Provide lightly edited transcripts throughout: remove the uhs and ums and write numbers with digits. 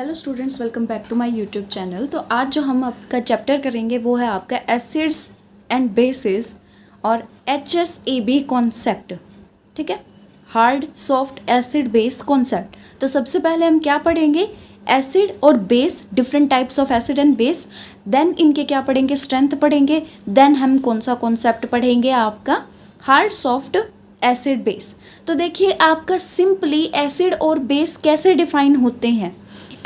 Hello students, welcome back to my YouTube channel. तो आज जो हम आपका चैप्टर करेंगे वो है आपका एसिड्स एंड बेसिस और HSAB कॉन्सेप्ट। ठीक है, hard soft acid base concept. तो सबसे पहले हम क्या पढ़ेंगे, एसिड और base, different types of acid and base. Then इनके क्या पढ़ेंगे, स्ट्रेंथ पढ़ेंगे। देन हम कौन सा कॉन्सेप्ट पढ़ेंगे, आपका हार्ड सॉफ्ट एसिड बेस। तो देखिए आपका सिंपली एसिड और बेस कैसे डिफाइन होते हैं।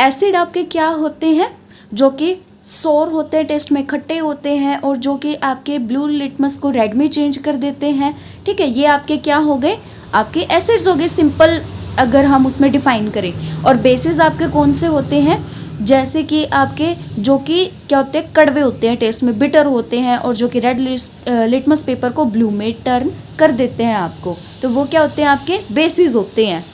एसिड आपके क्या होते हैं, जो कि सोर होते हैं, टेस्ट में खट्टे होते हैं और जो कि आपके ब्लू लिटमस को रेड में चेंज कर देते हैं। ठीक है, ये आपके क्या हो गए, आपके एसिड्स हो गए सिंपल अगर हम उसमें डिफाइन करें। और बेसिस आपके कौन से होते हैं, जैसे कि आपके जो कि क्या होते हैं, कड़वे होते हैं, टेस्ट में बिटर होते हैं और जो कि रेड लिटमस पेपर को ब्लू में टर्न कर देते हैं आपको। तो वो क्या होते हैं, आपके बेसिस होते हैं।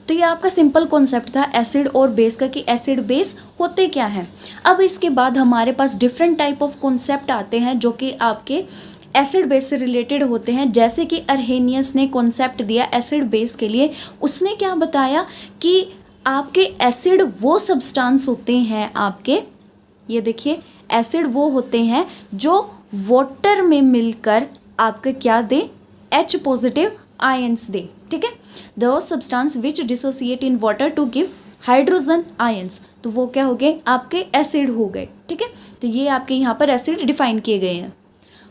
तो ये आपका सिंपल कॉन्सेप्ट था एसिड और बेस का, कि एसिड बेस होते क्या हैं। अब इसके बाद हमारे पास डिफरेंट टाइप ऑफ कॉन्सेप्ट आते हैं जो कि आपके एसिड बेस से रिलेटेड होते हैं। जैसे कि अर्हेनियस ने कॉन्सेप्ट दिया एसिड बेस के लिए। उसने क्या बताया कि आपके एसिड वो सब्सटेंस होते हैं, आपके ये देखिए एसिड वो होते हैं जो वाटर में मिलकर आपके क्या दे, H पॉजिटिव आयंस दे। ठीक है, those substance which dissociate in water to give hydrogen ions. तो वो क्या हो गए, आपके एसिड हो गए। ठीक है, तो ये आपके यहाँ पर एसिड डिफाइन किए गए हैं।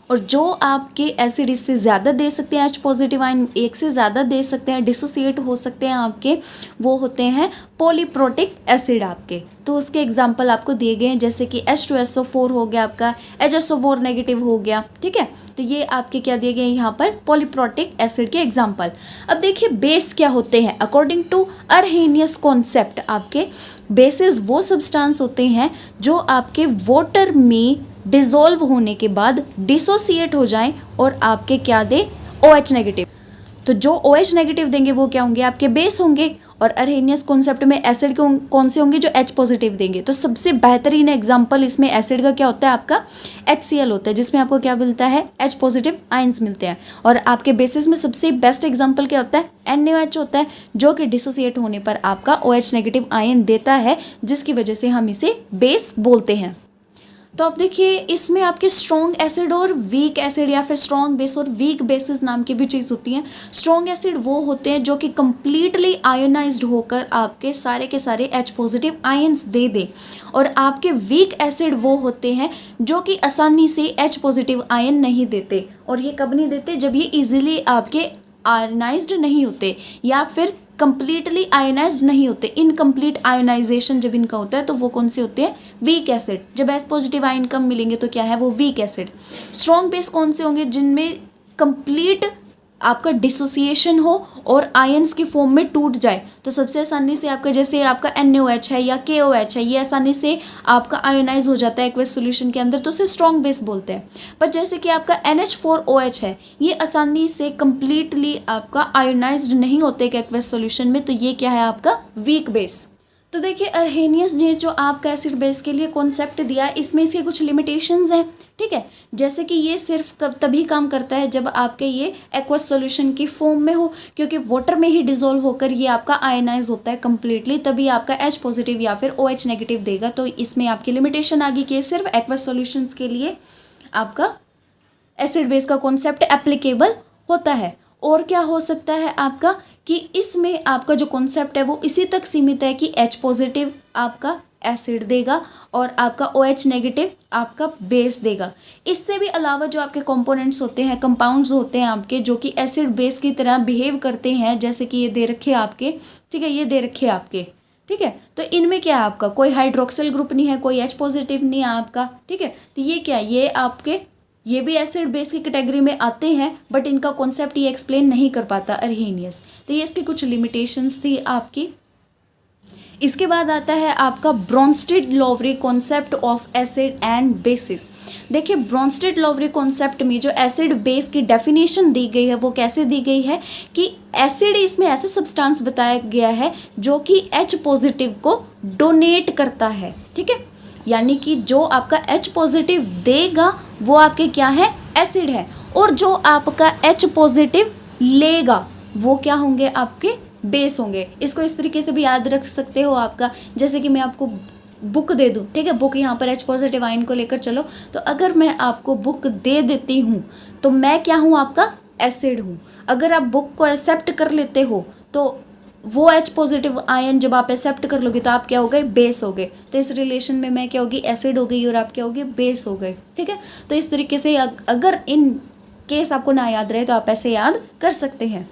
और जो आपके एसिड इससे ज़्यादा दे सकते हैं, H पॉजिटिव आयन एक से ज़्यादा दे सकते हैं, डिसोसिएट हो सकते हैं आपके, वो होते हैं पॉलीप्रोटिक एसिड आपके। तो उसके एग्जांपल आपको दिए गए हैं, जैसे कि H2SO4 हो गया आपका, HSO4 नेगेटिव हो गया। ठीक है, तो ये आपके क्या दिए गए हैं यहाँ पर, पॉलीप्रोटिक एसिड के एग्जाम्पल। अब देखिए बेस क्या होते हैं। अकॉर्डिंग टू अर्हेनियस कॉन्सेप्ट, आपके बेसिस वो सब्सटेंस होते हैं जो आपके वाटर में डिसॉल्व होने के बाद डिसोसिएट हो जाएं और आपके क्या दे, OH नेगेटिव। तो जो OH नेगेटिव देंगे वो क्या होंगे, आपके बेस होंगे। और अर्हेनियस कॉन्सेप्ट में एसिड कौन से होंगे, जो H पॉजिटिव देंगे। तो सबसे बेहतरीन एग्जांपल इसमें एसिड का क्या होता है, आपका HCl होता है, जिसमें आपको क्या मिलता है, H पॉजिटिव आयंस मिलते हैं। और आपके बेसिस में सबसे बेस्ट एग्जांपल क्या होता है, NaOH होता है, जो कि डिसोसिएट होने पर आपका OH नेगेटिव आयन देता है, जिसकी वजह से हम इसे बेस बोलते हैं। तो अब देखिए इसमें आपके स्ट्रॉन्ग एसिड और वीक एसिड, या फिर स्ट्रॉन्ग बेस और वीक बेसिस नाम की भी चीज़ होती हैं। स्ट्रॉन्ग एसिड वो होते हैं जो कि कंप्लीटली आयोनाइज्ड होकर आपके सारे के सारे H पॉजिटिव आयंस दे दे। और आपके वीक एसिड वो होते हैं जो कि आसानी से H पॉजिटिव आयन नहीं देते। और ये कब नहीं देते, जब ये इजीली आपके आयोनाइज्ड नहीं होते या फिर कंप्लीटली आयोनाइज्ड नहीं होते। इनकम्प्लीट आयोनाइजेशन जब इनका होता है तो वो कौन से होते हैं, वीक एसिड। जब H पॉजिटिव आयन कम मिलेंगे तो क्या है, वो वीक एसिड। स्ट्रॉन्ग बेस कौन से होंगे, जिनमें कंप्लीट आपका डिसोसिएशन हो और आयंस की फॉर्म में टूट जाए। तो सबसे आसानी से आपका, जैसे आपका NaOH है या KOH है, ये आसानी से आपका आयोनाइज हो जाता है एक्वस सॉल्यूशन के अंदर, तो उसे स्ट्रॉन्ग बेस बोलते हैं। पर जैसे कि आपका NH4OH है, ये आसानी से कंप्लीटली आपका आयोनाइज्ड नहीं होते एक एक्वस सॉल्यूशन में, तो ये क्या है, आपका वीक बेस। तो देखिए अर्हेनियस ने जो आपका एसिड बेस के लिए कॉन्सेप्ट दिया, इसमें इसके कुछ लिमिटेशंस हैं। ठीक है, जैसे कि ये सिर्फ तभी काम करता है जब आपके ये एक्वस सॉल्यूशन की फॉर्म में हो, क्योंकि वाटर में ही डिसॉल्व होकर ये आपका आयनाइज होता है कंप्लीटली, तभी आपका H पॉजिटिव या फिर OH नेगेटिव देगा। तो इसमें आपकी लिमिटेशन आ गई कि सिर्फ एक्वस सॉल्यूशंस के लिए आपका एसिड बेस का कॉन्सेप्ट एप्लीकेबल होता है। और क्या हो सकता है आपका, कि इसमें आपका जो कॉन्सेप्ट है वो इसी तक सीमित है कि H पॉजिटिव आपका एसिड देगा और आपका OH नेगेटिव आपका बेस देगा। इससे भी अलावा जो आपके कंपोनेंट्स होते हैं, कंपाउंड्स होते हैं आपके, जो कि एसिड बेस की तरह बिहेव करते हैं, जैसे कि ये दे रखे आपके, ठीक है, ये दे रखे आपके, ठीक है। तो इनमें क्या है, आपका कोई हाइड्रोक्सिल ग्रुप नहीं है, कोई H पॉजिटिव नहीं है आपका। ठीक है, तो ये क्या है, ये आपके ये भी एसिड बेस की कैटेगरी में आते हैं, बट इनका कॉन्सेप्ट ये एक्सप्लेन नहीं कर पाता अर्हेनियस। तो ये इसकी कुछ लिमिटेशंस थी आपकी। इसके बाद आता है आपका Bronsted Lowry concept of acid and bases. देखिए ब्रोंस्टेड-लोवरी कॉन्सेप्ट में जो एसिड बेस की डेफिनेशन दी गई है वो कैसे दी गई है, कि एसिड इसमें ऐसा सब्सटेंस बताया गया है जो कि H पॉजिटिव को डोनेट करता है। ठीक है, यानी कि जो आपका H पॉजिटिव देगा वो आपके क्या है, एसिड है, और जो आपका H पॉजिटिव लेगा वो क्या होंगे, आपके बेस होंगे। इसको इस तरीके से भी याद रख सकते हो आपका, जैसे कि मैं आपको बुक दे दूँ, ठीक है, बुक यहाँ पर H पॉजिटिव आयन को लेकर चलो, तो अगर मैं आपको बुक दे देती हूँ तो मैं क्या हूँ, आपका एसिड हूँ। अगर आप बुक को एक्सेप्ट कर लेते हो तो वो H पॉजिटिव आयन जब आप एक्सेप्ट कर लोगे तो आप क्या हो गए, बेस हो गए। तो इस रिलेशन में मैं क्या होगी, एसिड हो गई और आप क्या हो गए, बेस हो गए। ठीक है, तो इस तरीके से अगर इन केस आपको ना याद रहे तो आप ऐसे याद कर सकते हैं।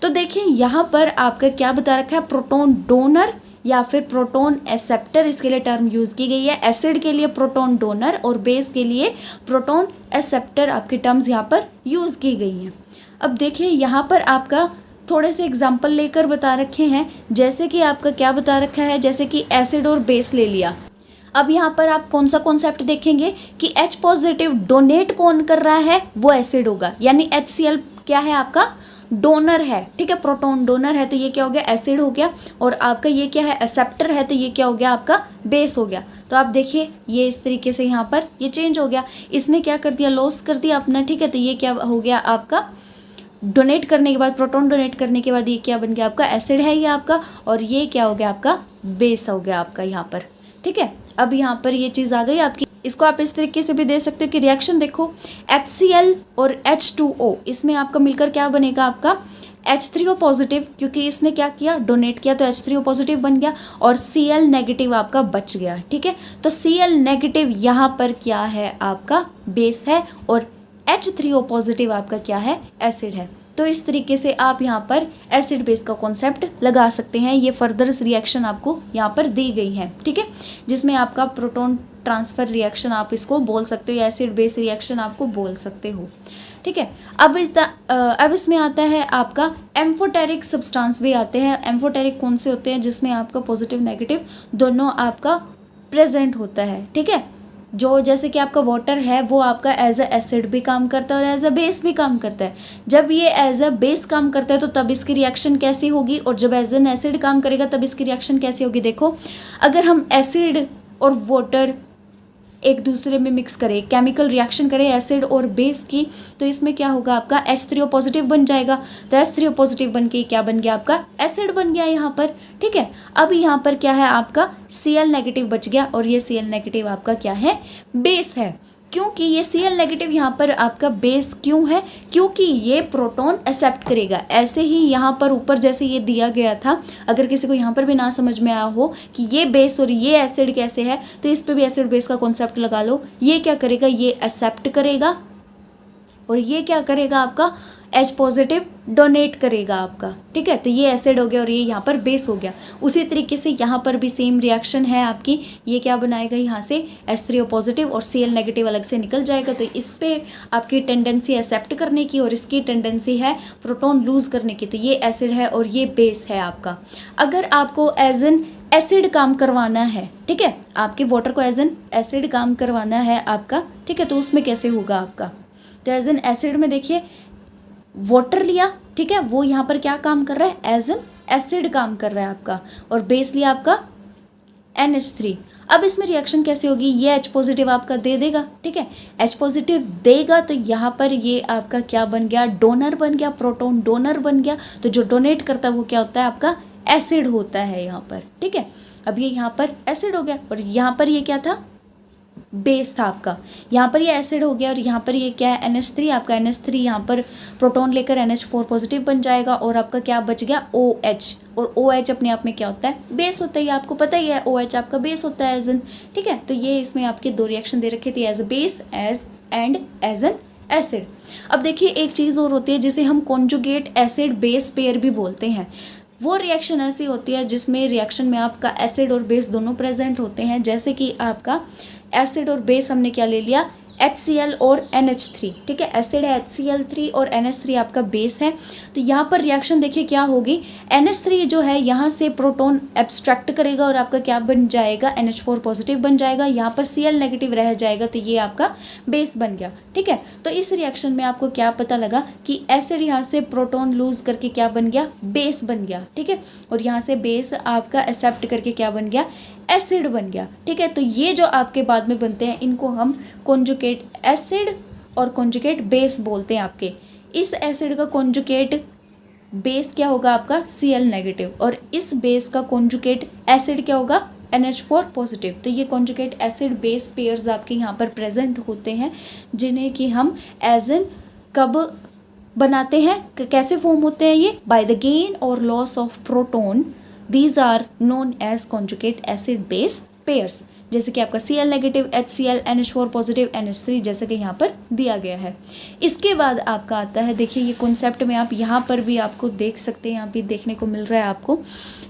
तो देखिए यहाँ पर आपका क्या बता रखा है, प्रोटॉन डोनर या फिर प्रोटॉन एक्सेप्टर, इसके लिए टर्म यूज की गई है। एसिड के लिए प्रोटॉन डोनर और बेस के लिए प्रोटॉन एक्सेप्टर आपकी टर्म्स यहाँ पर यूज की गई हैं। अब देखिए यहाँ पर आपका थोड़े से एग्जाम्पल लेकर बता रखे हैं, जैसे कि आपका क्या बता रखा है, जैसे कि एसिड और बेस ले लिया। अब यहाँ पर आप कौन सा कॉन्सेप्ट देखेंगे कि H पॉजिटिव डोनेट कौन कर रहा है, वो एसिड होगा, यानी HCl क्या है, आपका डोनर है। ठीक है, प्रोटॉन डोनर है तो ये क्या हो गया, एसिड हो गया। और आपका ये क्या है, एक्सेप्टर है तो ये क्या हो गया, आपका बेस हो गया। तो आप देखिए ये इस तरीके से यहाँ पर ये चेंज हो गया, इसने क्या कर दिया, लॉस कर दिया अपना। ठीक है, तो ये क्या हो गया, आपका डोनेट करने के बाद, प्रोटॉन डोनेट करने के बाद ये क्या बन गया, आपका एसिड है ये आपका, और ये क्या हो गया, आपका बेस हो गया आपका यहाँ पर। ठीक है, अब यहाँ पर ये चीज़ आ गई आपकी। इसको आप इस तरीके से भी दे सकते हो कि रिएक्शन देखो, HCl और H2O, इसमें आपका मिलकर क्या बनेगा, आपका H3O पॉजिटिव, क्योंकि इसने क्या किया, डोनेट किया, तो H3O पॉजिटिव बन गया और Cl नेगेटिव आपका बच गया। ठीक है, तो Cl नेगेटिव यहाँ पर क्या है, आपका बेस है, और H3O पॉजिटिव आपका क्या है, एसिड है। तो इस तरीके से आप यहाँ पर एसिड बेस का कॉन्सेप्ट लगा सकते हैं। ये फर्दर रिएक्शन आपको यहाँ पर दी गई है। ठीक है, जिसमें आपका प्रोटॉन ट्रांसफर रिएक्शन आप इसको बोल सकते हो, या एसिड बेस रिएक्शन आपको बोल सकते हो। ठीक है, अब इसमें आता है आपका एम्फोटेरिक सब्सटेंस भी आते हैं। एम्फोटेरिक कौन से होते हैं, जिसमें आपका पॉजिटिव नेगेटिव दोनों आपका प्रेजेंट होता है। ठीक है, जो जैसे कि आपका वाटर है वो आपका एज अ एसिड भी काम करता है और एज अ बेस भी काम करता है। जब ये एज अ बेस काम करता है तो तब इसकी रिएक्शन कैसी होगी, और जब एज एन एसिड काम करेगा तब इसकी रिएक्शन कैसी होगी। देखो, अगर हम एसिड और वाटर एक दूसरे में मिक्स करें, केमिकल रिएक्शन करें एसिड और बेस की, तो इसमें क्या होगा, आपका H3O पॉजिटिव बन जाएगा। तो H3O पॉजिटिव बन के क्या बन गया, आपका एसिड बन गया यहाँ पर। ठीक है, अब यहाँ पर क्या है, आपका Cl नेगेटिव बच गया, और ये Cl नेगेटिव आपका क्या है, बेस है। क्योंकि ये Cl नेगेटिव यहाँ पर आपका बेस क्यों है, क्योंकि ये प्रोटॉन एक्सेप्ट करेगा। ऐसे ही यहाँ पर ऊपर जैसे ये दिया गया था, अगर किसी को यहाँ पर भी ना समझ में आया हो कि ये बेस और ये एसिड कैसे है, तो इस पे भी एसिड बेस का कॉन्सेप्ट लगा लो। ये क्या करेगा, ये एक्सेप्ट करेगा, और ये क्या करेगा, आपका H पॉजिटिव डोनेट करेगा आपका। ठीक है, तो ये एसिड हो गया और ये यहाँ पर बेस हो गया। उसी तरीके से यहाँ पर भी सेम रिएक्शन है आपकी। ये क्या बनाएगा, यहाँ से H3O पॉजिटिव और Cl नेगेटिव अलग से निकल जाएगा। तो इस पे आपकी टेंडेंसी एक्सेप्ट करने की और इसकी टेंडेंसी है प्रोटॉन लूज करने की। तो ये एसिड है और ये बेस है आपका। अगर आपको एज एन एसिड काम करवाना है, ठीक है, आपके वाटर को एज एन एसिड काम करवाना है आपका, ठीक है, तो उसमें कैसे होगा आपका। तो एज एन एसिड में देखिए, वाटर लिया, ठीक है, वो यहाँ पर क्या काम कर रहा है, एज एन एसिड काम कर रहा है आपका, और बेस लिया आपका NH3। अब इसमें रिएक्शन कैसे होगी, ये H पॉजिटिव आपका दे देगा। ठीक है, H पॉजिटिव देगा तो यहाँ पर ये आपका क्या बन गया, डोनर बन गया, प्रोटॉन डोनर बन गया। तो जो डोनेट करता है वो क्या होता है, आपका एसिड होता है यहाँ पर। ठीक है, अब ये यहाँ पर एसिड हो गया, और यहाँ पर ये क्या था, बेस था आपका। यहाँ पर ये एसिड हो गया और यहाँ पर ये क्या है, NH3 आपका। NH3 यहाँ पर प्रोटॉन लेकर NH4 पॉजिटिव बन जाएगा, और आपका क्या बच गया, OH। और OH अपने आप में क्या होता है, बेस होता है, आपको पता ही है, OH आपका बेस होता है एज एन। ठीक है, तो ये इसमें आपके दो रिएक्शन दे रखे थे, as a base and as an acid. अब देखिए एक चीज़ और होती है जिसे हम कॉन्जुगेट एसिड बेस पेयर भी बोलते हैं। वो रिएक्शन ऐसी होती है जिसमें रिएक्शन में आपका एसिड और बेस दोनों प्रेजेंट होते हैं। जैसे कि आपका एसिड और बेस हमने क्या ले लिया, HCl और NH3। ठीक है, एसिड है HCl3 और NH3 आपका बेस है। तो यहाँ पर रिएक्शन देखिए क्या होगी, NH3 जो है यहाँ से प्रोटॉन एब्स्ट्रैक्ट करेगा और आपका क्या बन जाएगा, NH4 पॉजिटिव बन जाएगा। यहाँ पर Cl नेगेटिव रह जाएगा, तो ये आपका बेस बन गया। ठीक है, तो इस रिएक्शन में आपको क्या पता लगा कि एसिड यहाँ से प्रोटॉन लूज करके क्या बन गया, बेस बन गया। ठीक है, और यहाँ से बेस आपका एक्सेप्ट करके क्या बन गया, एसिड बन गया। ठीक है, तो ये जो आपके बाद में बनते हैं इनको हम कॉन्जुगेट एसिड और कॉन्जुगेट बेस बोलते हैं आपके। इस एसिड का कॉन्जुगेट बेस क्या होगा आपका Cl नेगेटिव, और इस बेस का कॉन्जुगेट एसिड क्या होगा NH4 पॉजिटिव। तो ये कॉन्जुगेट एसिड बेस पेयर्स आपके यहाँ पर प्रेजेंट होते हैं, जिन्हें कि हम एज एन कब बनाते हैं, कैसे फॉर्म होते हैं ये, बाय द गेन और loss of proton, these are known as conjugate acid base pairs. जैसे कि आपका Cl negative HCl NH4 positive NH3 जैसे कि यहाँ पर दिया गया है। इसके बाद आपका आता है, देखिए ये कॉन्सेप्ट में आप यहाँ पर भी आपको देख सकते हैं, यहाँ भी देखने को मिल रहा है आपको,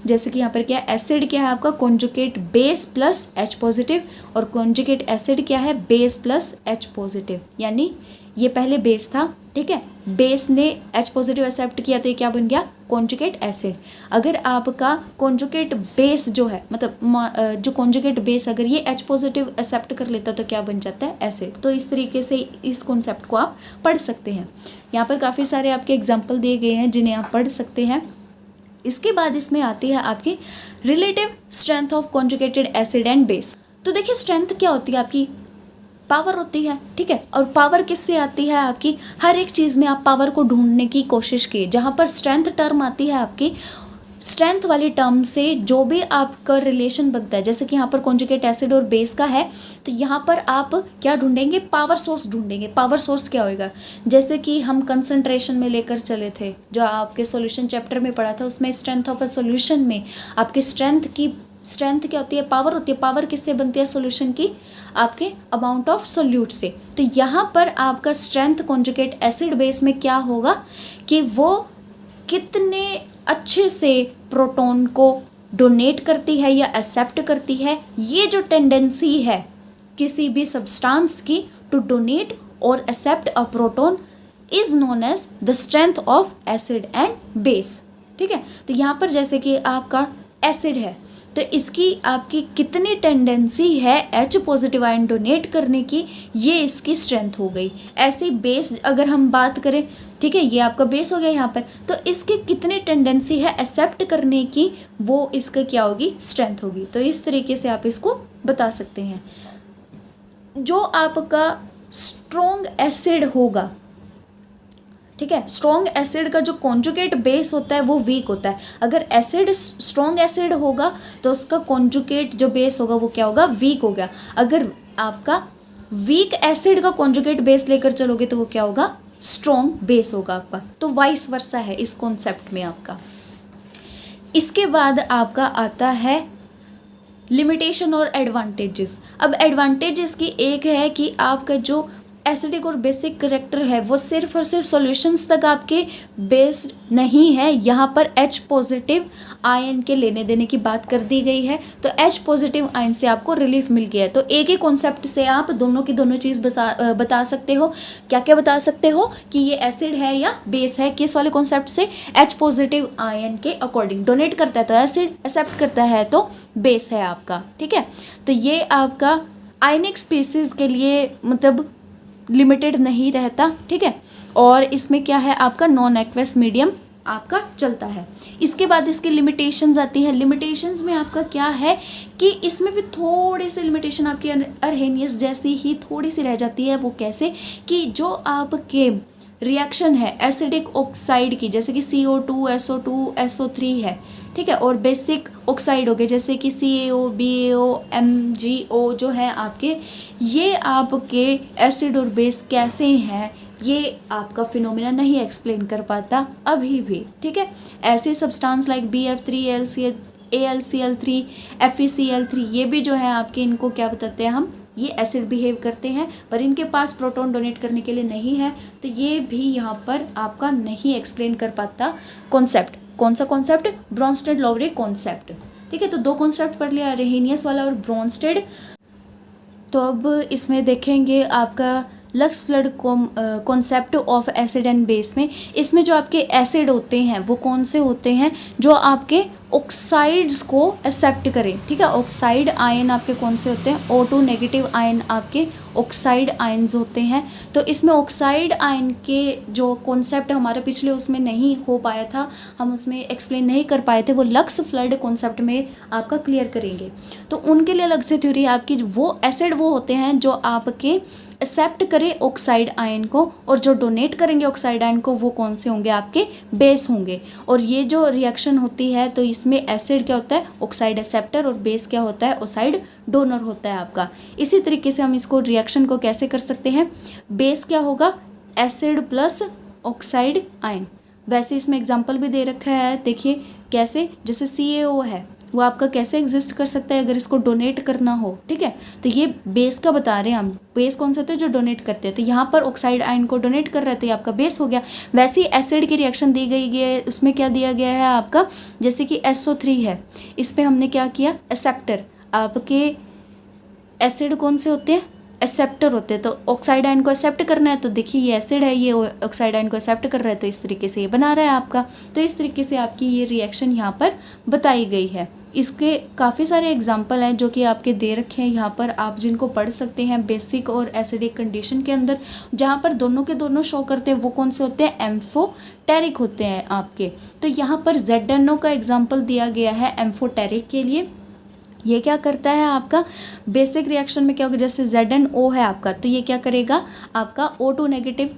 जैसे कि यहाँ पर क्या है, एसिड क्या है आपका conjugate base plus H positive, और कॉन्जुगेट एसिड क्या है बेस प्लस H पॉजिटिव। यानी ये पहले बेस था, ठीक है, बेस ने H पॉजिटिव एक्सेप्ट किया तो ये क्या बन गया कॉन्जुगेट एसिड। अगर आपका कॉन्जुगेट बेस जो है, मतलब जो कॉन्जुगेट बेस अगर ये H पॉजिटिव एक्सेप्ट कर लेता तो क्या बन जाता है एसिड। तो इस तरीके से इस कॉन्सेप्ट को आप पढ़ सकते हैं। यहाँ पर काफ़ी सारे आपके एग्जाम्पल दिए गए हैं जिन्हें आप पढ़ सकते हैं। इसके बाद इसमें आती है आपकी relative strength of conjugated acid and base. तो देखिए स्ट्रेंथ क्या होती है आपकी, पावर होती है, ठीक है। और पावर किससे आती है आपकी, हर एक चीज़ में आप पावर को ढूंढने की कोशिश की। जहाँ पर स्ट्रेंथ टर्म आती है आपकी, स्ट्रेंथ वाली टर्म से जो भी आपका रिलेशन बनता है, जैसे कि यहाँ पर कॉन्जुगेट एसिड और बेस का है, तो यहाँ पर आप क्या ढूंढेंगे, पावर सोर्स ढूंढेंगे। पावर सोर्स क्या होएगा, जैसे कि हम कंसंट्रेशन में लेकर चले थे, जो आपके सॉल्यूशन चैप्टर में पढ़ा था, उसमें स्ट्रेंथ ऑफ अ सॉल्यूशन में आपके स्ट्रेंथ क्या होती है, पावर होती है। पावर किससे बनती है सॉल्यूशन की, आपके अमाउंट ऑफ सोल्यूट से। तो यहाँ पर आपका स्ट्रेंथ कॉन्जुगेट एसिड बेस में क्या होगा कि वो कितने अच्छे से प्रोटॉन को डोनेट करती है या एक्सेप्ट करती है। ये जो टेंडेंसी है किसी भी सब्सटेंस की टू डोनेट और accept a proton is known as the strength of acid and base, ठीक है। तो यहाँ पर जैसे कि आपका एसिड है, तो इसकी आपकी कितनी टेंडेंसी है H पॉजिटिव आयन डोनेट करने की, ये इसकी स्ट्रेंथ हो गई। ऐसे बेस अगर हम बात करें, ठीक है, ये आपका बेस हो गया यहाँ पर, तो इसकी कितनी टेंडेंसी है एक्सेप्ट करने की, वो इसका क्या होगी स्ट्रेंथ होगी। तो इस तरीके से आप इसको बता सकते हैं। जो आपका स्ट्रॉन्ग एसिड होगा, ठीक है, स्ट्रॉन्ग एसिड का जो कॉन्जुगेट बेस होता है वो वीक होता है। अगर एसिड स्ट्रॉन्ग एसिड होगा तो उसका कॉन्जुगेट जो बेस होगा वो क्या होगा, वीक होगा। अगर आपका वीक एसिड का कॉन्जुगेट बेस लेकर चलोगे तो वो क्या होगा, स्ट्रॉन्ग बेस होगा आपका। तो वाइस वर्सा है इस कॉन्सेप्ट में आपका। इसके बाद आपका आता है लिमिटेशन और एडवांटेजेस। अब एडवांटेजेस की एक है कि आपका जो एसिडिक और बेसिक करेक्टर है वो सिर्फ और सिर्फ सॉल्यूशंस तक आपके बेस्ड नहीं है। यहाँ पर H पॉजिटिव आयन के लेने देने की बात कर दी गई है, तो H पॉजिटिव आयन से आपको रिलीफ मिल गया है। तो एक ही कॉन्सेप्ट से आप दोनों की दोनों चीज़ बता सकते हो। क्या क्या बता सकते हो कि ये एसिड है या बेस है, किस वाले कॉन्सेप्ट से, H पॉजिटिव आयन के अकॉर्डिंग। डोनेट करता है तो एसिड, एक्सेप्ट करता है तो बेस है आपका, ठीक है। तो ये आपका आयनिक स्पीसीज के लिए मतलब लिमिटेड नहीं रहता, ठीक है। और इसमें क्या है आपका नॉन एक्वस मीडियम आपका चलता है। इसके बाद इसकी लिमिटेशंस आती है। लिमिटेशंस में आपका क्या है कि इसमें भी थोड़ी सी लिमिटेशन आपकी अर्हेनियस जैसी ही थोड़ी सी रह जाती है। वो कैसे कि जो आपके रिएक्शन है एसिडिक ऑक्साइड की, जैसे कि CO2 SO2 SO3 है, ठीक है, और बेसिक ऑक्साइड हो गए जैसे कि CaO BaO MgO जो है आपके, ये आपके एसिड और बेस कैसे हैं ये आपका फिनोमिना नहीं एक्सप्लेन कर पाता अभी भी, ठीक है। ऐसे substance like BF3 AlCl3 FeCl3 ये भी जो है आपके, इनको क्या बताते हैं हम, ये एसिड बिहेव करते हैं पर इनके पास प्रोटॉन डोनेट करने के लिए नहीं है, तो ये भी यहाँ पर आपका नहीं एक्सप्लेन कर पाता कॉन्सेप्ट। कौन सा कॉन्सेप्ट, ब्रॉन्स्टेड लोवरे कॉन्सेप्ट, ठीक है। तो दो कॉन्सेप्ट पढ़ लिया, रेहेनियस वाला और ब्रॉन्स्टेड। तो अब इसमें देखेंगे आपका lux flood concept of acid and base में। इसमें जो आपके एसिड होते हैं वो कौन से होते हैं, जो आपके ऑक्साइड्स को एक्सेप्ट करें, ठीक है। ऑक्साइड आयन आपके कौन से होते हैं, O2 नेगेटिव आयन आपके ऑक्साइड आयन्स होते हैं। तो इसमें ऑक्साइड आयन के जो कॉन्सेप्ट हमारे पिछले उसमें नहीं हो पाया था, हम उसमें एक्सप्लेन नहीं कर पाए थे, वो लक्स फ्लड कॉन्सेप्ट में आपका क्लियर करेंगे। तो उनके लिए अलग से थ्योरी आपकी, वो एसिड वो होते हैं जो आपके एक्सेप्ट करें ऑक्साइड आयन को, और जो डोनेट करेंगे ऑक्साइड आयन को वो कौन से होंगे, आपके बेस होंगे। और ये जो रिएक्शन होती है तो इसमें एसिड क्या होता है, ऑक्साइड एक्सेप्टर, और बेस क्या होता है, ऑक्साइड डोनर होता है आपका। इसी तरीके से हम इसको रिएक्शन को कैसे कर सकते हैं, बेस क्या होगा, एसिड प्लस ऑक्साइड आयन। वैसे इसमें एग्जाम्पल भी दे रखा है, देखिए कैसे, जैसे CaO है वो आपका कैसे एग्जिस्ट कर सकता है अगर इसको डोनेट करना हो, ठीक है। तो ये बेस का बता रहे हैं हम, बेस कौन से होते हैं, जो डोनेट करते हैं। तो यहाँ पर ऑक्साइड आयन को डोनेट कर रहा है तो ये आपका बेस हो गया। वैसे ही एसिड की रिएक्शन दी गई है, उसमें क्या दिया गया है आपका, जैसे कि SO3 है, इस पर हमने क्या किया, एक्सेप्टर। आपके एसिड कौन से होते हैं, एक्सेप्टर होते हैं। तो ऑक्साइड आयन को एक्सेप्ट करना है, तो देखिए ये एसिड है, ये ऑक्साइड आयन को एक्सेप्ट कर रहा है, तो इस तरीके से ये बना रहा है आपका। तो इस तरीके से आपकी ये रिएक्शन यहाँ पर बताई गई है। इसके काफ़ी सारे एग्जाम्पल हैं जो कि आपके दे रखे हैं यहाँ पर, आप जिनको पढ़ सकते हैं बेसिक और एसिडिक कंडीशन के अंदर, जहाँ पर दोनों के दोनों शो करते हैं। वो कौन से होते हैं, एम्फोटेरिक होते हैं आपके। तो यहाँ पर ZNO का एग्जाम्पल दिया गया है एम्फोटेरिक के लिए। ये क्या करता है आपका, बेसिक रिएक्शन में क्या होगा, जैसे ZNO है आपका, तो ये क्या करेगा, आपका O2 नेगेटिव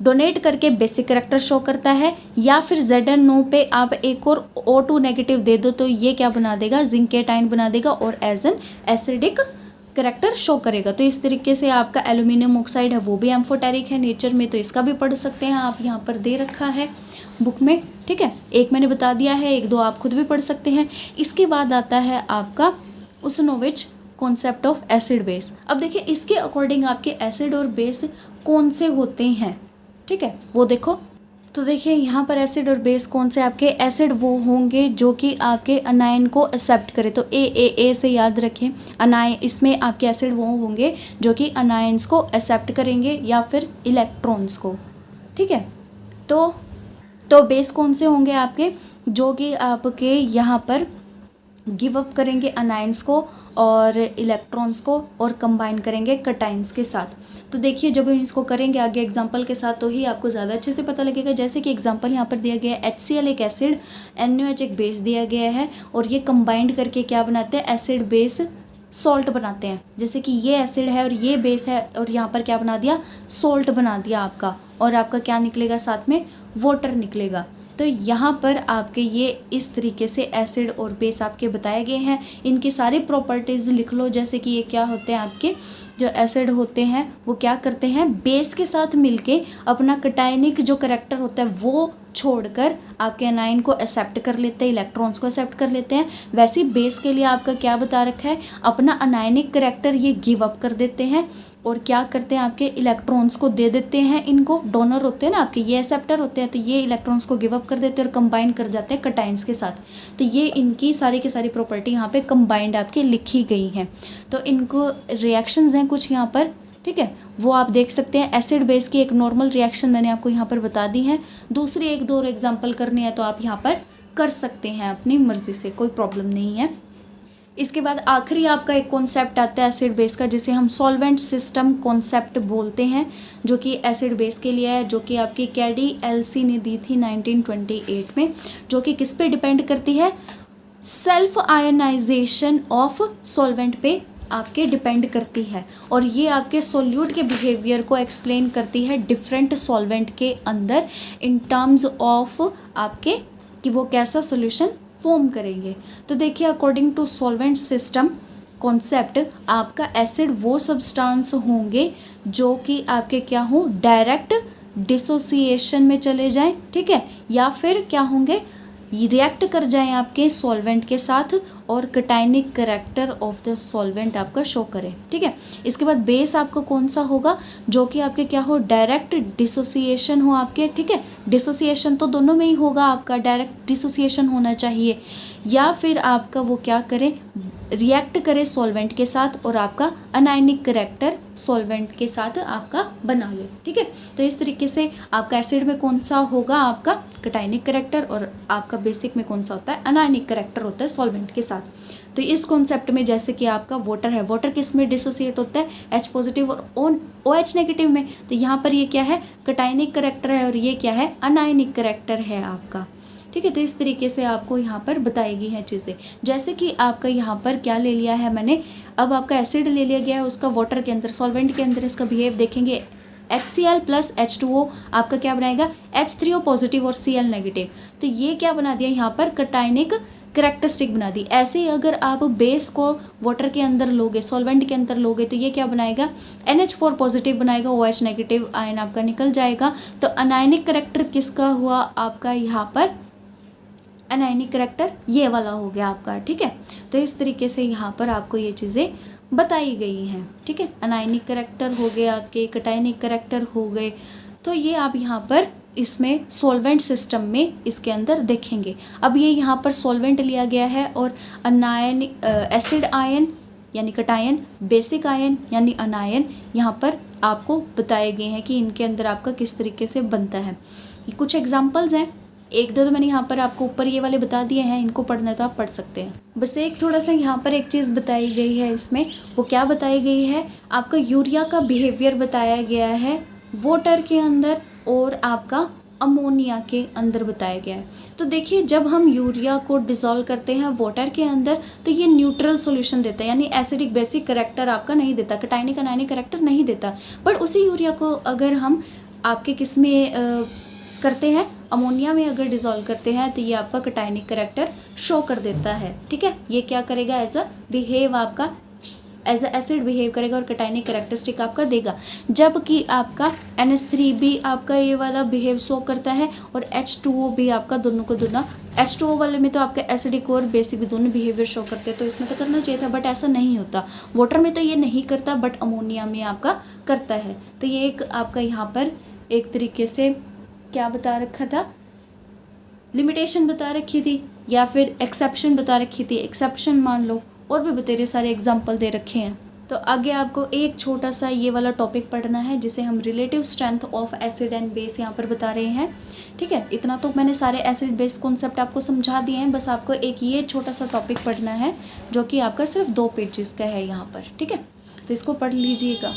डोनेट करके बेसिक कैरेक्टर शो करता है, या फिर ZNO पे आप एक और O2 नेगेटिव दे दो तो ये क्या बना देगा, जिंक केटाइन बना देगा और as an acidic character show करेगा। तो इस तरीके से आपका एल्यूमिनियम ऑक्साइड है वो भी एम्फोटेरिक है नेचर में, तो इसका भी पढ़ सकते हैं आप, यहाँ पर दे रखा है बुक में, ठीक है। एक मैंने बता दिया है, एक दो आप खुद भी पढ़ सकते हैं। इसके बाद आता है आपका उसनोविच कॉन्सेप्ट ऑफ एसिड बेस। अब देखिए इसके अकॉर्डिंग आपके एसिड और बेस कौन से होते हैं, ठीक है, वो देखो। तो देखिए यहाँ पर एसिड और बेस कौन से, आपके एसिड वो होंगे जो कि आपके अनायन को एक्सेप्ट करे। तो ए से याद रखें, अनायन, इसमें आपके एसिड वो होंगे जो कि अनायंस को एक्सेप्ट करेंगे या फिर इलेक्ट्रॉन्स को, ठीक है। तो बेस कौन से होंगे आपके, जो कि आपके यहाँ पर गिव अप करेंगे अनायंस को और इलेक्ट्रॉन्स को और कंबाइन करेंगे कटाइंस के साथ। तो देखिए जब हम इसको करेंगे आगे एग्जांपल के साथ तो ही आपको ज़्यादा अच्छे से पता लगेगा। जैसे कि एग्जांपल यहाँ पर दिया गया है, HCl एक एसिड, NaOH एक बेस दिया गया है, और ये कंबाइंड करके क्या बनाते हैं, एसिड बेस सॉल्ट बनाते हैं। जैसे कि ये एसिड है और ये बेस है, और यहाँ पर क्या बना दिया, सॉल्ट बना दिया आपका, और आपका क्या निकलेगा, साथ में वाटर निकलेगा। तो यहाँ पर आपके ये इस तरीके से एसिड और बेस आपके बताए गए हैं। इनकी सारी प्रॉपर्टीज़ लिख लो। जैसे कि ये क्या होते हैं, आपके जो एसिड होते हैं वो क्या करते हैं, बेस के साथ मिलके अपना कटायनिक जो करैक्टर होता है वो छोड़कर आपके अनायन को एक्सेप्ट कर लेते हैं, इलेक्ट्रॉन्स को एक्सेप्ट कर लेते हैं। वैसे बेस के लिए आपका क्या बता रखा है, अपना अनायनिक करैक्टर ये गिव अप कर देते हैं और क्या करते हैं, आपके इलेक्ट्रॉन्स को दे देते हैं। इनको डोनर होते हैं ना आपके, ये एक्सेप्टर होते हैं, तो ये इलेक्ट्रॉन्स को गिव अप कर देते हैं और कंबाइन कर जाते हैं कटाइंस के साथ। तो ये इनकी सारी की सारी प्रॉपर्टी यहाँ पे कंबाइंड आपके लिखी गई हैं। तो इनको रिएक्शंस हैं कुछ यहाँ पर, ठीक है, वो आप देख सकते हैं। एसिड बेस की एक नॉर्मल रिएक्शन मैंने आपको यहाँ पर बता दी है। दूसरी एक दो एग्जाम्पल करनी है तो आप यहाँ पर कर सकते हैं अपनी मर्जी से, कोई प्रॉब्लम नहीं है। इसके बाद आखिरी आपका एक कॉन्सेप्ट आता है एसिड बेस का, जिसे हम सॉल्वेंट सिस्टम कॉन्सेप्ट बोलते हैं, जो कि एसिड बेस के लिए है, जो कि आपकी KDLC ने दी थी 1928 में, जो कि किस पे डिपेंड करती है, सेल्फ आयनाइजेशन ऑफ सॉल्वेंट पे आपके डिपेंड करती है। और ये आपके सोल्यूट के बिहेवियर को एक्सप्लेन करती है डिफरेंट सॉल्वेंट के अंदर इन टर्म्स ऑफ आपके कि वो कैसा सोल्यूशन फॉर्म करेंगे। तो देखिए according to solvent system concept, आपका एसिड वो सब्सटेंस होंगे जो कि आपके क्या हो, डायरेक्ट डिसोसिएशन में चले जाएं, ठीक है, या फिर क्या होंगे, रिएक्ट कर जाएं आपके सॉल्वेंट के साथ और कटाइनिक करैक्टर ऑफ द सॉल्वेंट आपका शो करें, ठीक है। इसके बाद बेस आपका कौन सा होगा, जो कि आपके क्या हो, डायरेक्ट डिसोसिएशन हो आपके, ठीक है। डिसोसिएशन तो दोनों में ही होगा आपका, डायरेक्ट डिसोसिएशन होना चाहिए, या फिर आपका वो क्या करे, रिएक्ट करे सॉल्वेंट के साथ और आपका अनायनिक करेक्टर सॉल्वेंट के साथ आपका बना ले। ठीक है, तो इस तरीके से आपका एसिड में कौन सा होगा, आपका कटायनिक करेक्टर, और आपका बेसिक में कौन सा होता है, अनायनिक करेक्टर होता है सॉल्वेंट के साथ। तो इस कॉन्सेप्ट में जैसे कि आपका वाटर है, वाटर किस में डिसोसिएट होता है, H पॉजिटिव और OH नेगेटिव में। तो यहाँ पर ये क्या है, कटायनिक करेक्टर है और ये क्या है, अनायनिक करेक्टर है आपका। ठीक है, तो इस तरीके से आपको यहाँ पर बताई गई हैं चीज़ें। जैसे कि आपका यहाँ पर क्या ले लिया है मैंने, अब आपका एसिड ले लिया गया है, उसका वाटर के अंदर, सॉल्वेंट के अंदर इसका बिहेव देखेंगे। HCl प्लस H2O आपका क्या बनाएगा, H3O पॉजिटिव और Cl नेगेटिव। तो ये क्या बना दिया यहाँ पर, कटायनिक करेक्टरिस्टिक बना दी। ऐसे ही अगर आप बेस को वाटर के अंदर लोगे, सॉल्वेंट के अंदर लोगे, तो ये क्या बनाएगा, NH4 पॉजिटिव बनाएगा, OH नेगेटिव आयन आपका निकल जाएगा। तो अनायनिक करेक्टर किसका हुआ आपका यहाँ पर, अनायनिक करेक्टर ये वाला हो गया आपका। ठीक है, तो इस तरीके से यहाँ पर आपको ये चीज़ें बताई गई हैं। ठीक है, अनायनिक करेक्टर हो गए आपके, कटायनिक करेक्टर हो गए। तो ये आप यहाँ पर इसमें सॉल्वेंट सिस्टम में इसके अंदर देखेंगे। अब ये यहाँ पर सॉल्वेंट लिया गया है और अनायनिक एसिड आयन यानी कटायन, बेसिक आयन यानी अनायन यहाँ पर आपको बताए गए हैं कि इनके अंदर आपका किस तरीके से बनता है। ये कुछ एग्जांपल्स हैं, एक दो तो मैंने यहाँ पर आपको ऊपर ये वाले बता दिए हैं, इनको पढ़ना है तो आप पढ़ सकते हैं। बस एक थोड़ा सा यहाँ पर एक चीज़ बताई गई है इसमें, वो क्या बताई गई है, आपका यूरिया का बिहेवियर बताया गया है वाटर के अंदर और आपका अमोनिया के अंदर बताया गया है। तो देखिए, जब हम यूरिया को डिसॉल्व करते हैं वाटर के अंदर तो ये न्यूट्रल सॉल्यूशन देता है, यानी एसिडिक बेसिक करेक्टर आपका नहीं देता, कटायनिक अनायनिक करेक्टर नहीं देता। पर उसी यूरिया को अगर हम आपके किस में करते हैं, अमोनिया में अगर डिसॉल्व करते हैं तो ये आपका कटायनिक करेक्टर शो कर देता है। ठीक है, ये क्या करेगा, एज अ बिहेव आपका एज अ एसिड बिहेव करेगा और कटायनिक करेक्टरिस्टिक आपका देगा। जबकि आपका NH3 भी आपका ये वाला बिहेव शो करता है और H2O भी आपका दोनों को दोनों, H2O वाले में तो आपका एसिडिक और बेसिक भी दोनों बिहेवियर शो करते हैं, तो इसमें तो करना चाहिए था बट ऐसा नहीं होता। वाटर में तो ये नहीं करता बट अमोनिया में आपका करता है। तो ये एक आपका यहाँ पर एक तरीके से क्या बता रखा था, लिमिटेशन बता रखी थी या फिर एक्सेप्शन बता रखी थी। एक्सेप्शन मान लो, और भी बतेरे सारे एग्जाम्पल दे रखे हैं। तो आगे आपको एक छोटा सा ये वाला टॉपिक पढ़ना है जिसे हम relative strength of acid and base यहाँ पर बता रहे हैं। ठीक है, इतना तो मैंने सारे एसिड बेस कॉन्सेप्ट आपको समझा दिए हैं, बस आपको एक ये छोटा सा टॉपिक पढ़ना है जो कि आपका सिर्फ 2 पेजेस का है यहाँ पर। ठीक है, तो इसको पढ़ लीजिएगा।